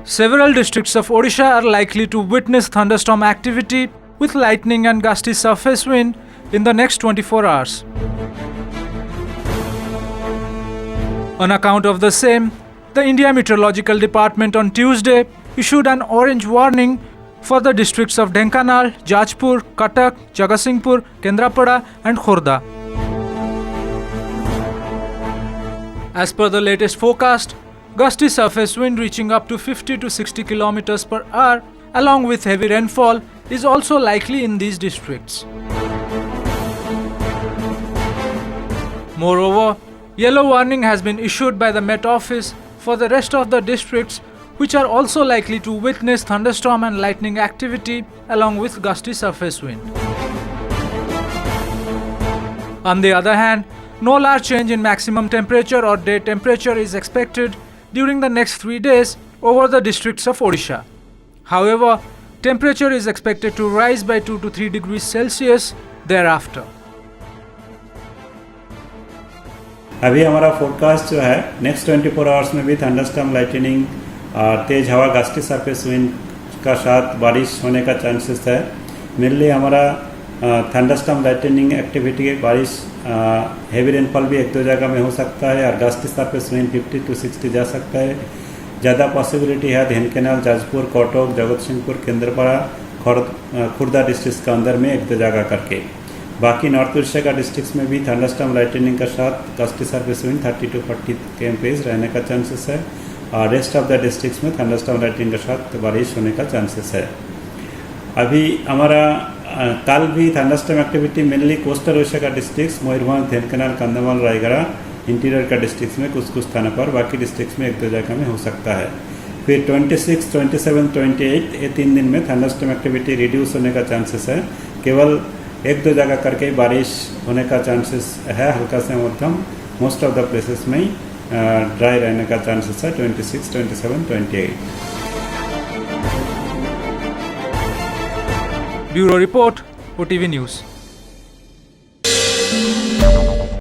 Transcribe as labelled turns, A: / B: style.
A: Several districts of Odisha are likely to witness thunderstorm activity with lightning and gusty surface wind in the next 24 hours. On account of the same, the India Meteorological Department on Tuesday issued an orange warning for the districts of Dhenkanal, Jajpur, Cuttack, Jagatsinghpur, Kendrapada and Khordha. As per the latest forecast, gusty surface wind reaching up to 50 to 60 km per hour along with heavy rainfall is also likely in these districts. Moreover, yellow warning has been issued by the Met Office for the rest of the districts which are also likely to witness thunderstorm and lightning activity along with gusty surface wind. On the other hand, no large change in maximum temperature or day temperature is expected during the next 3 days over the districts of Odisha. However, temperature is expected to rise by 2 to 3 degrees Celsius thereafter.
B: अभी हमारा forecast जो है next 24 hours में भी thunderstorm lightning और तेज़ हवा gusty surface wind का साथ बारिश होने का चांसेस है। मेनली हमारा थंडरस्टॉर्म लाइटनिंग एक्टिविटी के बारिश हेवी रेनफॉल भी एक दो जगह में हो सकता है और गस्टी सरफेस विंड 50 to 60 जा सकता है। ज़्यादा पॉसिबिलिटी है ढेंकानाल, जाजपुर, कटक, जगतसिंहपुर, केंद्रपाड़ा, खुर्दा डिस्ट्रिक्ट के अंदर में एक दो जगह करके। बाकी नॉर्थ उड़ीसा का डिस्ट्रिक्ट्स में भी थंडरस्टॉर्म लाइटनिंग का साथ gusty surface wind 30 to 40 km/h रहने का चांसेस है और रेस्ट ऑफ द डिस्ट्रिक्ट्स में थंडरस्टॉर्म लाइटनिंग के साथ बारिश होने का चांसेस है। अभी हमारा कल भी thunderstorm activity mainly coastal Orissa का डिस्ट्रिक्ट्स मयूरभंज, ढेंकानाल, कंधमाल, रायगढ़, इंटीरियर का डिस्ट्रिक्ट्स में कुछ स्थानों पर, बाकी डिस्ट्रिक्ट्स में एक दो जगह में हो सकता है। फिर 26, 27, 28 ये 3 दिन में थंडरस्टॉर्म एक्टिविटी रिड्यूस होने का चांसेस है। केवल एक दो जगह करके बारिश होने का चांसेस है, हल्का से मध्यम। मोस्ट ऑफ द प्लेसेस में ड्राई रहने का चांसेस है 26, 27, 28।
A: Bureau Report, OTV News.